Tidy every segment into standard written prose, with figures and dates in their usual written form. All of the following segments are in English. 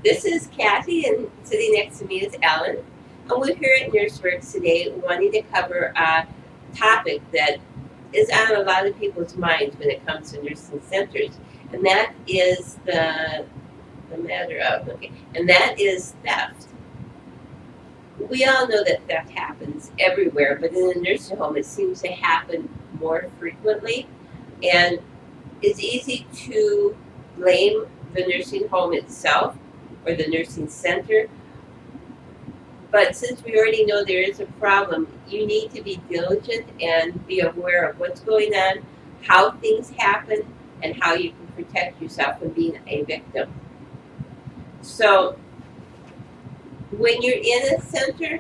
This is Kathy, and sitting next to me is Ellen. And we're here at NurseWorks today wanting to cover a topic that is on a lot of people's minds when it comes to nursing centers, and that is the matter of and that is theft. We all know that theft happens everywhere, but in a nursing home, it seems to happen more frequently, and it's easy to blame the nursing home itself or the nursing center. But since we already know there is a problem, you need to be diligent and be aware of what's going on, how things happen, and how you can protect yourself from being a victim. So when you're in a center,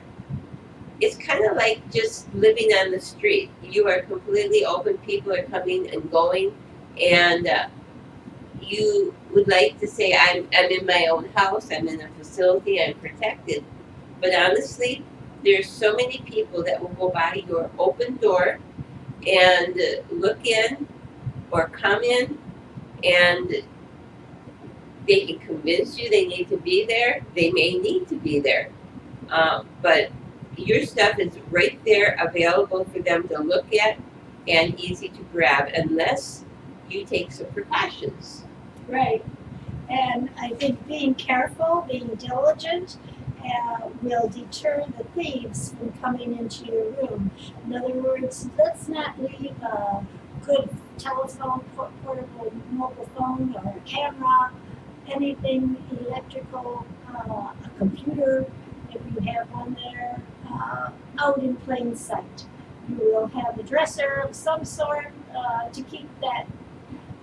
it's kind of like just living on the street. You are completely open, people are coming and going, and you would like to say, I'm in my own house, I'm in a facility, I'm protected. But honestly, there's so many people that will go by your open door and look in or come in, and they can convince you they need to be there. They may need to be there. But your stuff is right there available for them to look at and easy to grab unless you take some precautions. Right. And I think being careful, being diligent, will deter the thieves from coming into your room. In other words, let's not leave a good telephone, portable mobile phone, or a camera, anything electrical, a computer, if you have one there, out in plain sight. You will have a dresser of some sort to keep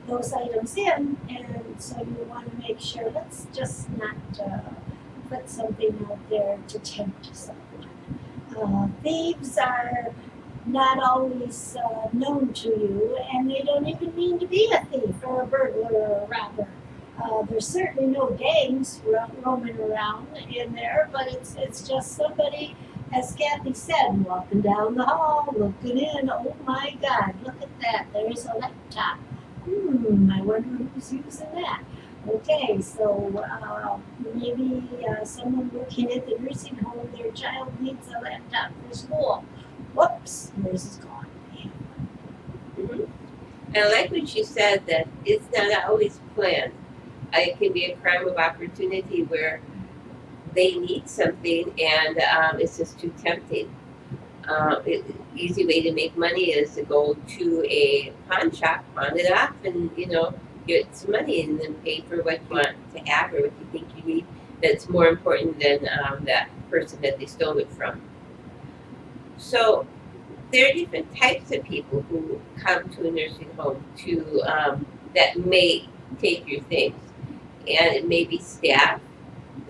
those items in, and so you want to make sure, let's just not put something out there to tempt someone. Thieves are not always known to you, and they don't even mean to be a thief or a burglar or a robber. There's certainly no gangs roaming around in there, but it's just somebody, as Kathy said, walking down the hall, looking in. Oh my God, look at that! There's a laptop. I wonder who's using that. Okay, so maybe someone working at the nursing home, their child needs a laptop for school. Whoops, theirs is gone. Mm-hmm. And I like what you said, that it's not always planned. It can be a crime of opportunity where they need something and it's just too tempting. Easy way to make money is to go to a pawn shop, pawn it off, and get some money and then pay for what you want to have or what you think you need. That's more important than that person that they stole it from. So there are different types of people who come to a nursing home to that may take your things, and it may be staff.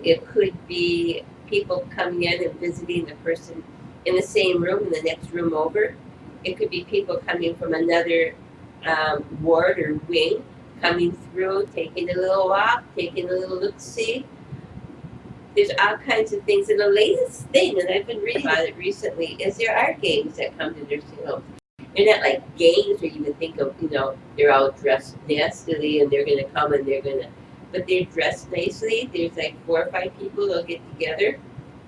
It could be people coming in and visiting the person in the same room, in the next room over. It could be people coming from another ward or wing, coming through, taking a little walk, taking a little look-see. There's all kinds of things. And the latest thing, and I've been reading about it recently, is there are gangs that come to nursing homes. They're not like gangs where you would think of, they're all dressed nastily and they're going to come and but they're dressed nicely. There's like 4 or 5 people, they'll get together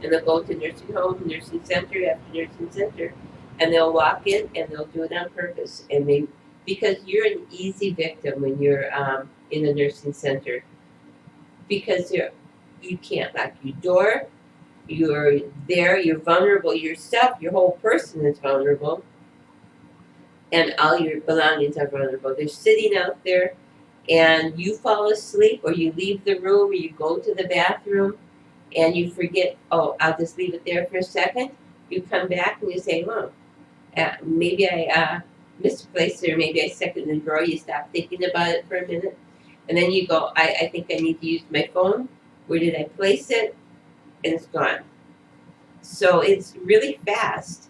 and they'll go to nursing home, nursing center after nursing center, and they'll walk in and they'll do it on purpose. And because you're an easy victim when you're in a nursing center, because you can't lock your door, you're there, you're vulnerable yourself, your whole person is vulnerable, and all your belongings are vulnerable. They're sitting out there, and you fall asleep, or you leave the room, or you go to the bathroom, and you forget, oh, I'll just leave it there for a second. You come back and you say, maybe I misplaced it, or maybe I stuck it in the drawer. You stop thinking about it for a minute. And then you go, I think I need to use my phone. Where did I place it? And it's gone. So it's really fast.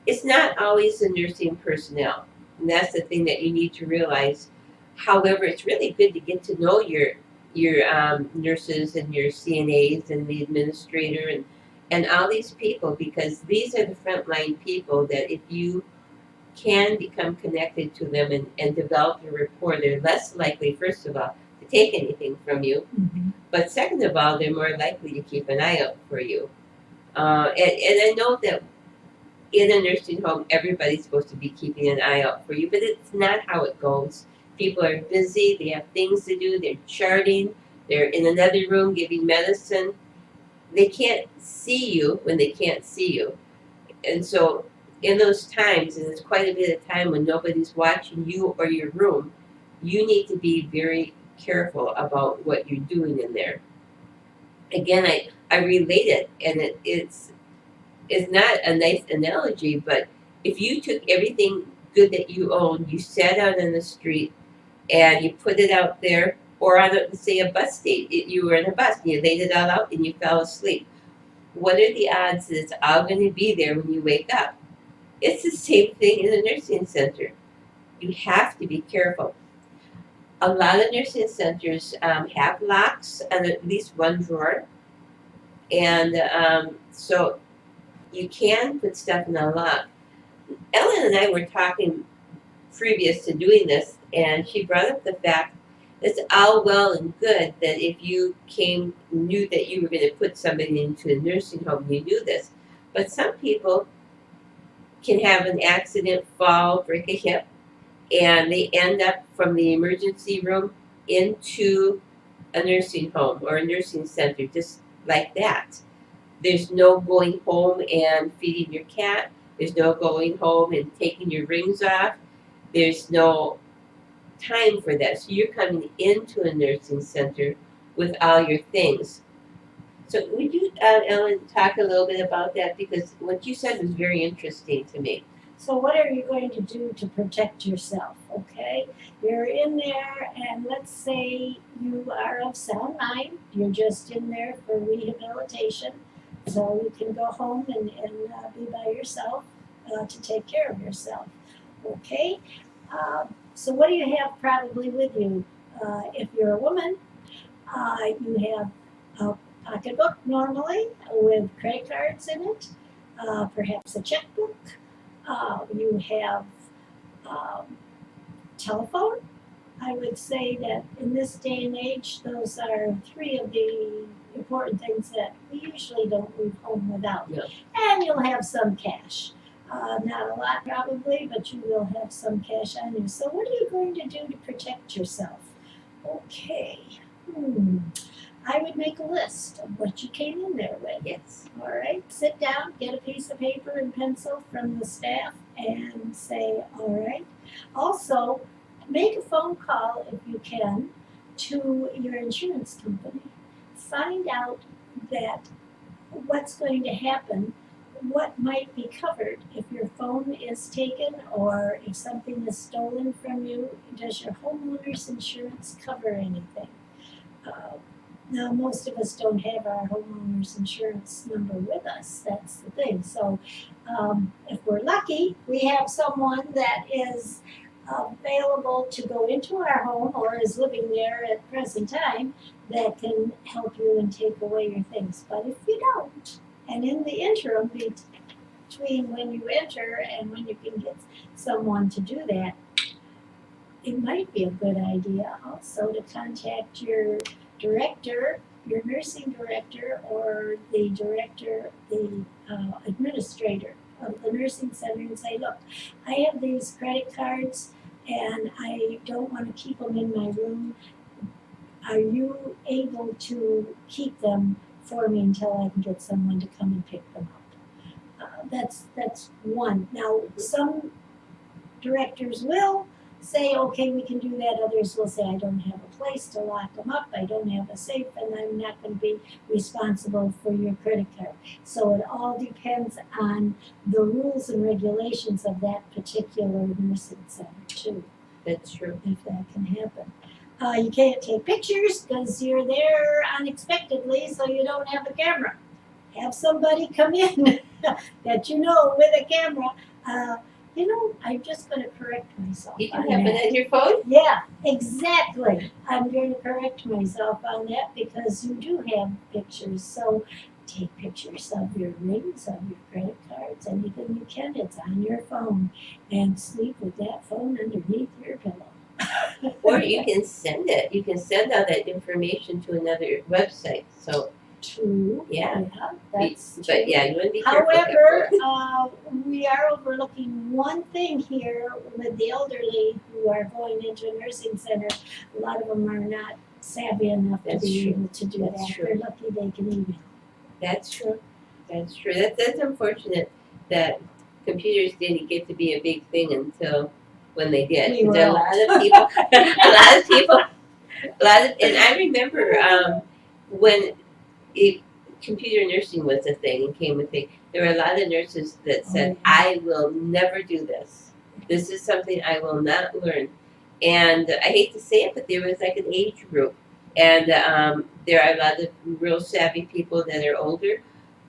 It's not always the nursing personnel. And that's the thing that you need to realize. However, it's really good to get to know your nurses and your CNAs and the administrator and all these people, because these are the frontline people that if you can become connected to them and develop a rapport, they're less likely, first of all, to take anything from you. Mhm. But second of all, they're more likely to keep an eye out for you. And I know that in a nursing home, everybody's supposed to be keeping an eye out for you, but it's not how it goes. People are busy, they have things to do, they're charting, they're in another room giving medicine. They can't see you when they can't see you. And so, in those times, and it's quite a bit of time when nobody's watching you or your room, you need to be very careful about what you're doing in there. Again, I relate it, and it's not a nice analogy, but if you took everything good that you own, you sat out in the street and you put it out there, or on a, say a bus date, you were in a bus and you laid it all out and you fell asleep. What are the odds that it's all going to be there when you wake up? It's the same thing in a nursing center. You have to be careful. A lot of nursing centers have locks on at least one drawer, and so you can put stuff in a lock. Ellen and I were talking previous to doing this, and she brought up the fact that it's all well and good that if you knew that you were going to put somebody into a nursing home, you knew this. But some people can have an accident, fall, break a hip, and they end up from the emergency room into a nursing home or a nursing center just like that. There's no going home and feeding your cat. There's no going home and taking your rings off. There's no time for that. So you're coming into a nursing center with all your things. So would you, Ellen, talk a little bit about that? Because what you said was very interesting to me. So what are you going to do to protect yourself, okay? You're in there and let's say you are of sound mind, you're just in there for rehabilitation, so you can go home and be by yourself to take care of yourself, okay? So what do you have probably with you? If you're a woman, you have a pocketbook normally with credit cards in it, perhaps a checkbook. You have telephone. I would say that in this day and age, those are three of the important things that we usually don't leave home without. Yeah. And you'll have some cash. Not a lot probably, but you will have some cash on you. So what are you going to do to protect yourself? Okay. I would make a list of what you came in there with. Yes. All right, sit down, get a piece of paper and pencil from the staff and say, all right. Also, make a phone call if you can to your insurance company. Find out that what's going to happen, what might be covered if your phone is taken or if something is stolen from you. Does your homeowner's insurance cover anything? Now, most of us don't have our homeowner's insurance number with us. That's the thing. So, if we're lucky, we have someone that is available to go into our home or is living there at present time that can help you and take away your things. But if you don't, and in the interim between when you enter and when you can get someone to do that, it might be a good idea also to contact your director, your nursing director, or the director, the administrator of the nursing center and say, look, I have these credit cards and I don't want to keep them in my room. Are you able to keep them for me until I can get someone to come and pick them up? That's one. Now, some directors will say, okay, we can do that. Others will say, I don't have a place to lock them up. I don't have a safe, and I'm not going to be responsible for your credit card. So it all depends on the rules and regulations of that particular nursing center, too. That's true. If that can happen. You can't take pictures because you're there unexpectedly, so you don't have a camera. Have somebody come in that you know with a camera. I'm just going to correct myself. You can have it on your phone? Yeah, exactly. I'm going to correct myself on that because you do have pictures. So take pictures of your rings, of your credit cards, anything you can. It's on your phone. And sleep with that phone underneath your pillow. Or you can send it. You can send out that information to another website. So True. yeah, That's true. but yeah, you want to be careful. However, we are overlooking one thing here with the elderly who are going into a nursing center. A lot of them are not savvy enough That's to be true. able to do That's that. true. They're lucky they can email. That's true. That's true. That's unfortunate that computers didn't get to be a big thing until when they did. We were There are a lot of people, and I remember when computer nursing was a thing and came a thing. There were a lot of nurses that said, "I will never do this. This is something I will not learn." And I hate to say it, but there was like an age group, and there are a lot of real savvy people that are older,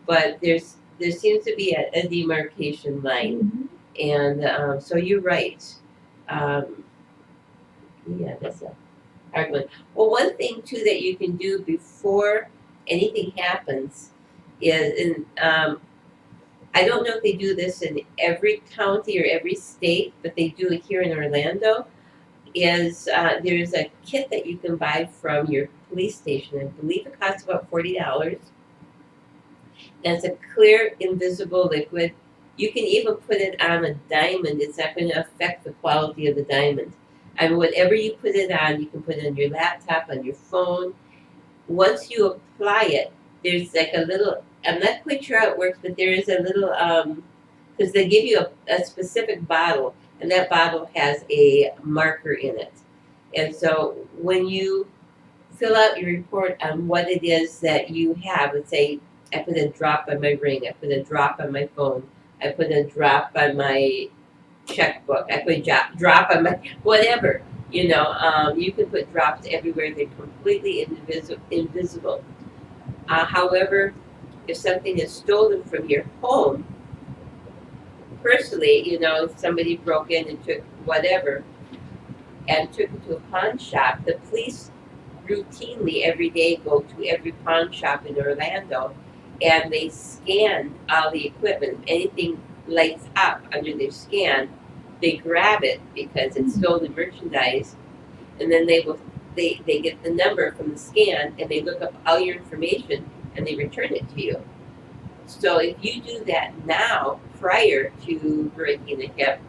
but there seems to be a demarcation line, and so you're right. Um, yeah, that's a hard one. Well, one thing too that you can do before anything happens is, and I don't know if they do this in every county or every state, but they do it here in Orlando. Is there's a kit that you can buy from your police station. I believe it costs about $40, and it's a clear, invisible liquid. You can even put it on a diamond. It's not going to affect the quality of the diamond. I mean, whatever you put it on, you can put it on your laptop, on your phone. Once you apply it, there's like a little, I'm not quite sure how it works, but there is a little, because they give you a specific bottle, and that bottle has a marker in it. And so when you fill out your report on what it is that you have, let's say I put a drop on my ring, I put a drop on my phone, I put a drop on my checkbook, I put a drop on my whatever. You can put drops everywhere. They're completely invisible. However, if something is stolen from your home, personally, if somebody broke in and took whatever and took it to a pawn shop, the police routinely every day go to every pawn shop in Orlando and they scan all the equipment. If anything lights up under their scan, they grab it because it's stolen merchandise, and then they get the number from the scan and they look up all your information and they return it to you. So if you do that now prior to breaking the hip,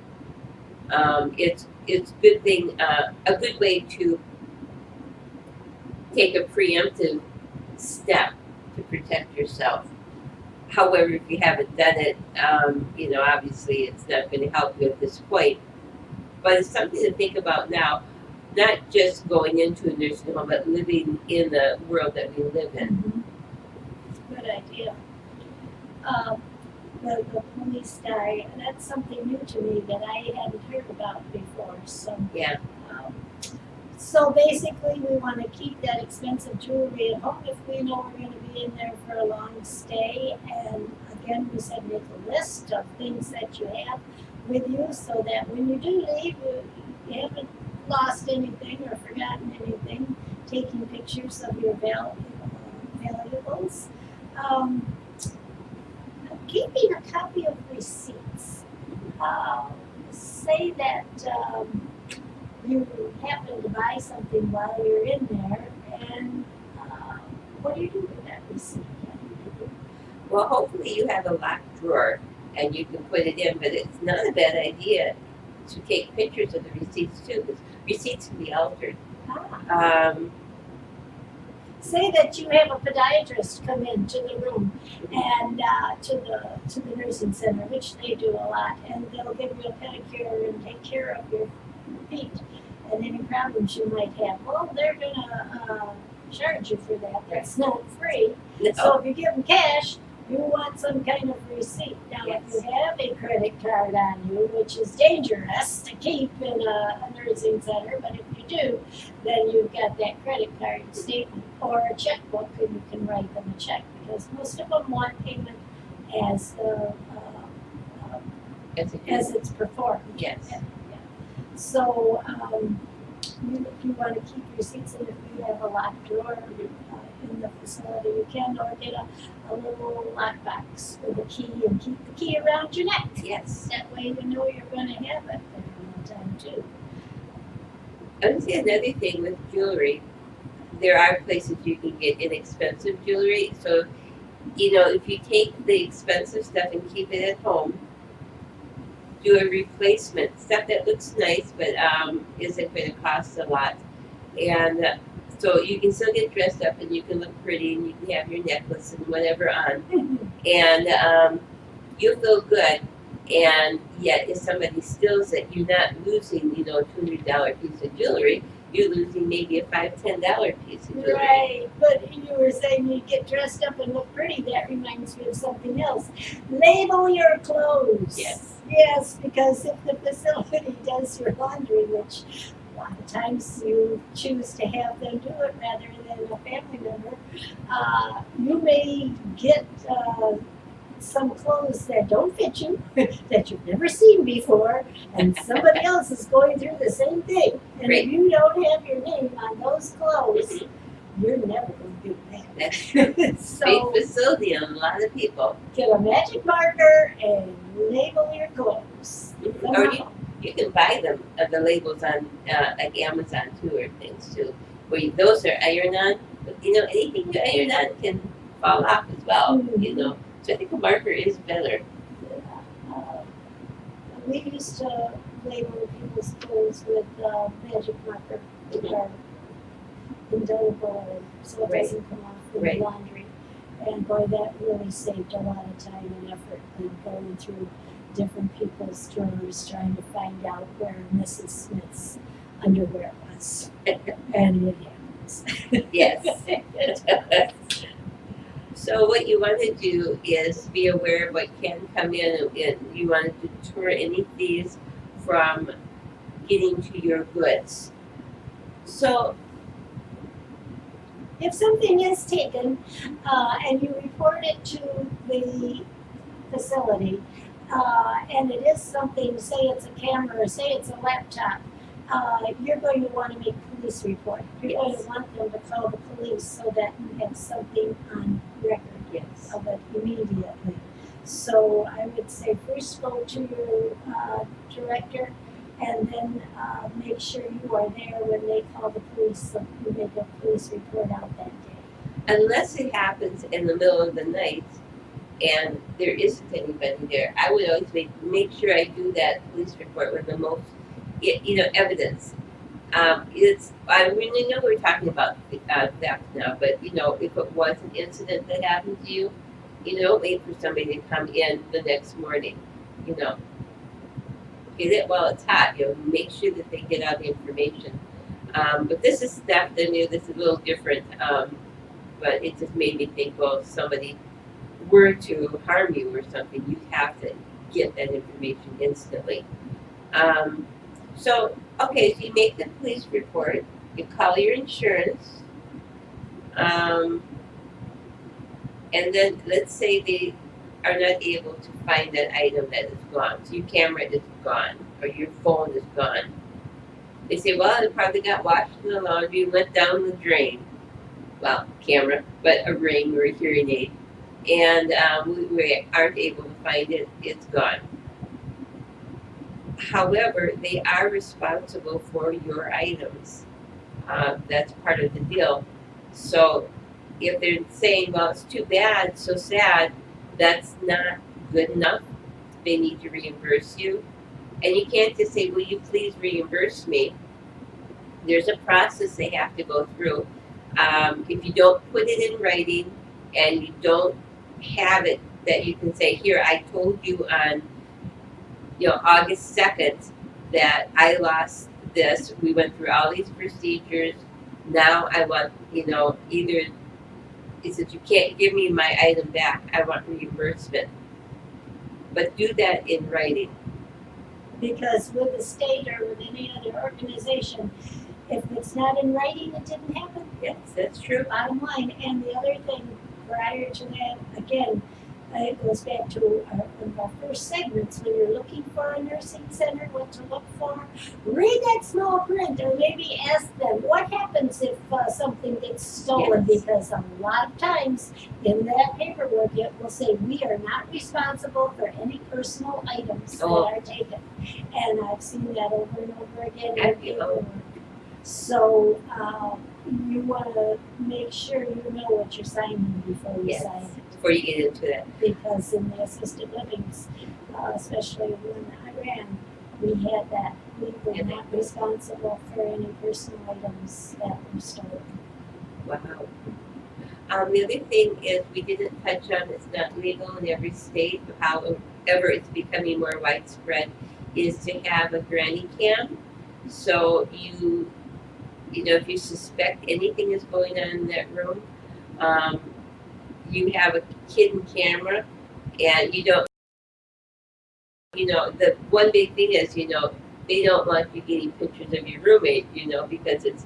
it's good thing a good way to take a preemptive step to protect yourself. However, if you haven't done it, obviously it's not going to help you at this point. But it's something to think about now, not just going into a nursing home, but living in the world that we live in. Good idea. The police guy, that's something new to me that I hadn't heard about before. So Yeah. So basically, we want to keep that expensive jewelry at home if we know we're going to be in there for a long stay. And again, we said make a list of things that you have with you so that when you do leave, you haven't lost anything or forgotten anything. Taking pictures of your valuables. Keeping a copy of receipts. Say that you happen to buy something while you're in there, and what do you do with that receipt? Well, hopefully you have a locked drawer and you can put it in, but it's not a bad idea to take pictures of the receipts too, because receipts can be altered. Say that you have a podiatrist come into the room and to the nursing center, which they do a lot, and they'll give you a pedicure and take care of your feet and any problems you might have. Well, they're gonna charge you for that. That's not free. No. So if you give them cash, you want some kind of receipt. Now, Yes. if you have a credit card on you, which is dangerous to keep in a nursing center, but if you do, then you've got that credit card statement or a checkbook, and you can write them a check because most of them want payment as it's performed. Yes. Yeah. So you want to keep receipts, and if you have a locked drawer in the facility, you can, or get a little lockbox with a key and keep the key around your neck. Yes. That way you know you're going to have it there all the time too. I would say another thing with jewelry, there are places you can get inexpensive jewelry. So, if you take the expensive stuff and keep it at home, do a replacement stuff that looks nice but isn't going to cost a lot. And so you can still get dressed up and you can look pretty and you can have your necklace and whatever on. And you'll feel good. And yet, if somebody steals it, you're not losing, a $200 piece of jewelry. You're losing maybe a $5, $10 piece of jewelry. Right, but you were saying you get dressed up and look pretty. That reminds me of something else. Label your clothes. Yes. Yes, because if the facility does your laundry, which a lot of times you choose to have them do it rather than a family member, you may get some clothes that don't fit you, that you've never seen before, and somebody else is going through the same thing. And Right. if you don't have your name on those clothes, you're never going to do that. That's true. So Big facility on a lot of people. get a magic marker and label your clothes. Or you can buy them, the labels on like Amazon too, or things too, where those are iron on. But anything you iron on can fall off as well. Mhm. So I think a marker is better. Uh, we used to label people's clothes with magic marker, which are indelible, so it Right. doesn't come off in Right. the laundry. And boy, that really saved a lot of time and effort in going through different people's drawers trying to find out where Mrs. Smith's underwear was. And it happens. Yes. So what you want to do is be aware of what can come in, and you want to deter any thieves from getting to your goods. So If something is taken and you report it to the facility, and it is something, say it's a camera, or say it's a laptop, you're going to want to make a police report. You're going to want them to call the police so that you have something on record yes, of it immediately. So I would say first go to your director and then make sure you are there when they call the police, so you make a police report out that day. unless it happens in the middle of the night and there isn't anybody there, I would always make sure I do that police report with the most evidence. I really know we're talking about theft now, but if it was an incident that happened to you, don't wait for somebody to come in the next morning. Get it while it's hot. Make sure that they get out the information. But this is theft. I knew this is a little different, but it just made me think, well, if somebody were to harm you or something, you have to get that information instantly. So you make the police report, you call your insurance, and then let's say they are not able to find that item that is gone. So your camera is gone or your phone is gone. They say, well, it probably got washed in the laundry, went down the drain. Well, camera, but a ring or a hearing aid. And we aren't able to find it, it's gone. However, they are responsible for your items. That's part of the deal. So if they're saying, well, it's too bad, so sad, that's not good enough. They need to reimburse you. And you can't just say, will you please reimburse me? There's a process they have to go through. If you don't put it in writing and you don't have it that you can say, here, I told you on August 2nd that I lost this. We went through all these procedures. Now I want, either it says you can't give me my item back. I want reimbursement. But do that in writing. Because with the state or with any other organization, if it's not in writing, it didn't happen. Yes, that's true. Bottom line. And the other thing prior to that, again, it goes back to one of our first segments. When you're looking for a nursing center, what to look for, read that small print or maybe ask them what happens if something gets stolen. Yes. Because a lot of times in that paperwork it will say we are not responsible for any personal items that are taken. And I've seen that over and over again in Have the you? paperwork. So you want to make sure you know what you're signing before you Yes. sign it. Before you get into that. Because in the assisted livings, especially when I ran, we had that. We were not responsible for any personal items that were stolen. Wow. The other thing is we didn't touch on, it's not legal in every state, but however it's becoming more widespread, is to have a granny cam. So you know, if you suspect anything is going on in that room, um, you have a hidden camera, and you don't, you know, the one big thing is, you know, they don't want you getting pictures of your roommate, you know, because it's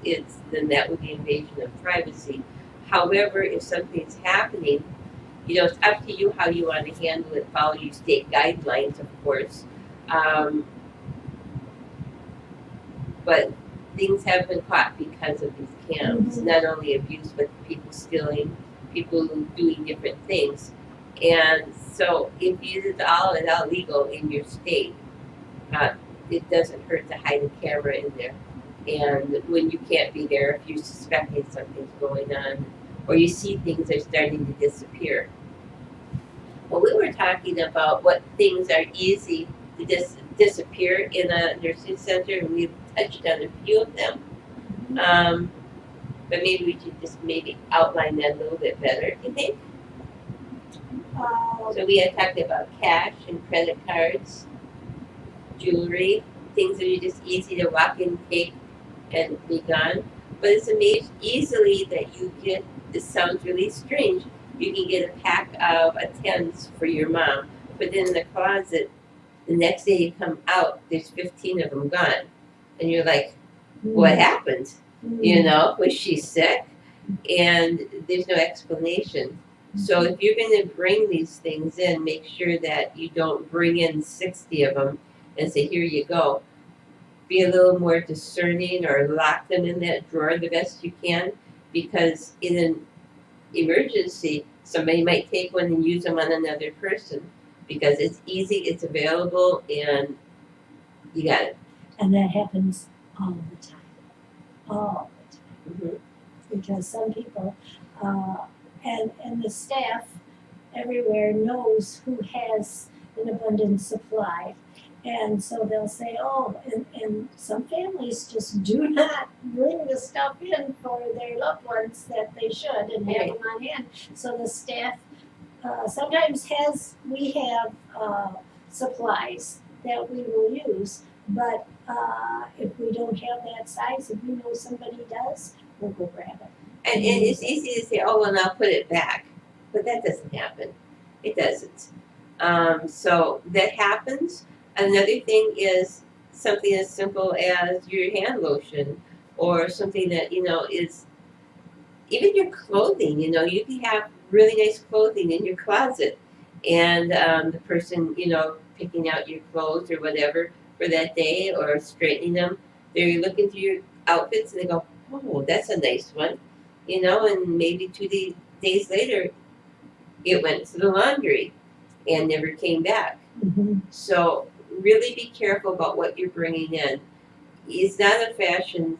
then that would be invasion of privacy. However, if something's happening, you know, it's up to you how you want to handle it. Follow your state guidelines, of course. Um, but things have been caught because of these cams. Not only abuse, but people stealing, people doing different things. And so, if it's all legal in your state, uh, it doesn't hurt to hide a camera in there. And when you can't be there, if you're suspecting something's going on, or you see things are starting to disappear. Well, we were talking about what things are easy to disappear in a nursing center, and we've touched on a few of them. But maybe we should just maybe outline that a little bit better, do you think? So we had talked about cash and credit cards, jewelry, things that are just easy to walk in, take, and be gone. But it's amazing easily that you get, this sounds really strange, you can get a pack of Attends for your mom, put it in the closet, the next day you come out, there's 15 of them gone. And you're like, what happened? You know, was she sick? And there's no explanation. So if you're going to bring these things in, make sure that you don't bring in 60 of them and say, here you go. Be a little more discerning or lock them in that drawer the best you can, because in an emergency, somebody might take one and use them on another person because it's easy, it's available, and you got it. And that happens all the time. All the time. Mm-hmm. Because some people, and the staff everywhere knows who has an abundant supply. And so they'll say, oh, and some families just do not bring the stuff in for their loved ones that they should and have them on hand. So the staff sometimes we have supplies that we will use, but if we don't have that size, if we know somebody does, we'll go grab it. And it's easy to say, oh, well, I'll put it back. But that doesn't happen. It doesn't. So that happens. Another thing is something as simple as your hand lotion, or something that, you know, is even your clothing. You know, you can have really nice clothing in your closet, and the person, you know, picking out your clothes or whatever for that day or straightening them, they're looking through your outfits and they go, oh, that's a nice one, you know, and maybe 2 days later it went to the laundry and never came back. Mm-hmm. So really be careful about what you're bringing in. It's not a fashion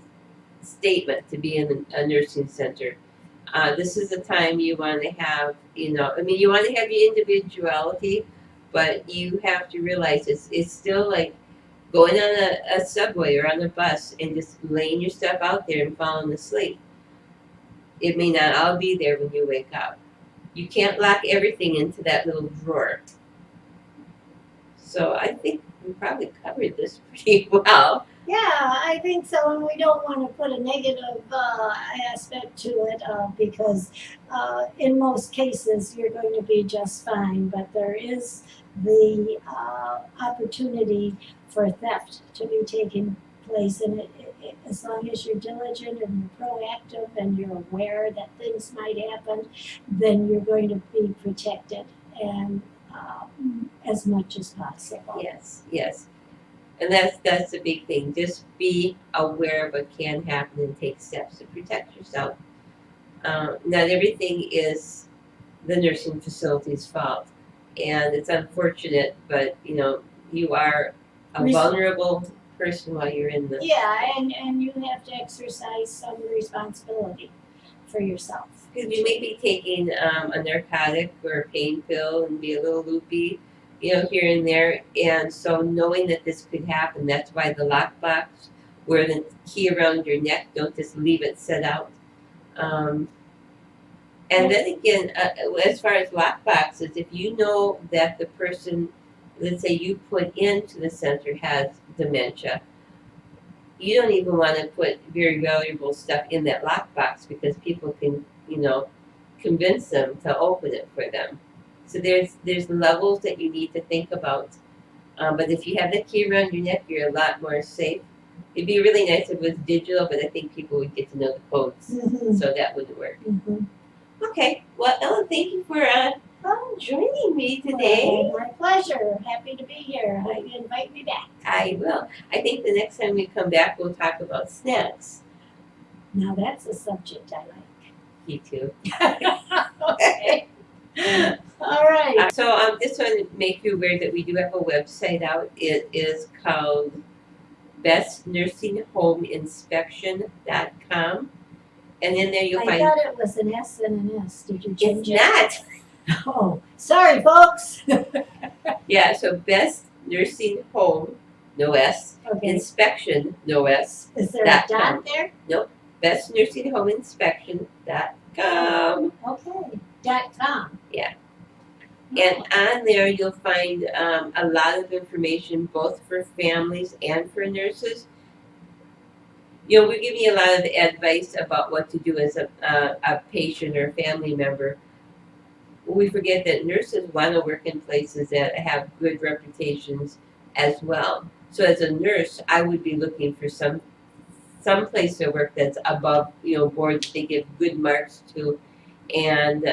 statement to be in a nursing center. This is the time you want to have, you know, I mean, you want to have your individuality, but you have to realize it's still like going on a subway or on a bus and just laying your stuff out there and falling asleep. It may not all be there when you wake up. You can't lock everything into that little drawer. So I think we probably covered this pretty well. Yeah, I think so, and we don't want to put a negative aspect to it because in most cases you're going to be just fine, but there is the opportunity for theft to be taking place, and as long as you're diligent and you're proactive and you're aware that things might happen, then you're going to be protected and as much as possible. Yes, yes. And that's the big thing. Just be aware of what can happen and take steps to protect yourself. Not everything is the nursing facility's fault, and it's unfortunate, but you know you are a vulnerable person while you're in the. Yeah, and you have to exercise some responsibility for yourself. Because you may be taking a narcotic or a pain pill and be a little loopy, here and there. And so knowing that this could happen, that's why the lockbox, where the key around your neck, don't just leave it set out. And then again, as far as lockboxes, if you know that the person, let's say you put into the center has dementia, you don't even want to put very valuable stuff in that lockbox because people can, convince them to open it for them. So there's levels that you need to think about. But if you have the key around your neck, you're a lot more safe. It'd be really nice if it was digital, but I think people would get to know the codes, so that wouldn't work. Okay, well, Ella, thank you for joining me today. Well, my pleasure. Happy to be here. Hope you invite me back. I will. I think the next time we come back, we'll talk about snacks. Now that's a subject I like. You too. Okay. All right. So just want to make you aware that we do have a website out. It is called bestnursinghomeInspection.com. And in there you'll I find. thought it was an S and an S. Did you change it? It's not. Oh, sorry, folks. Yeah, so Best Nursing Home, no S, Okay. Inspection, no S, Is there a dot dot there? Best Nursing Home Inspection.com. Okay. .com. And on there you'll find a lot of information both for families and for nurses. We're giving you a lot of advice about what to do as a patient or family member. We forget that nurses want to work in places that have good reputations as well. So as a nurse, I would be looking for some place to work that's above, board that they give good marks to, and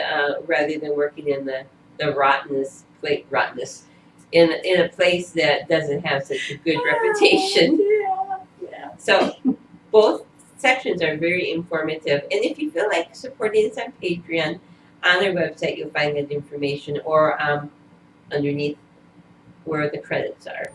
rather than working in the rottenness, in a place that doesn't have such a good reputation. Yeah. So both sections are very informative. And if you feel like supporting us on Patreon, on our website you'll find that information, or underneath where the credits are.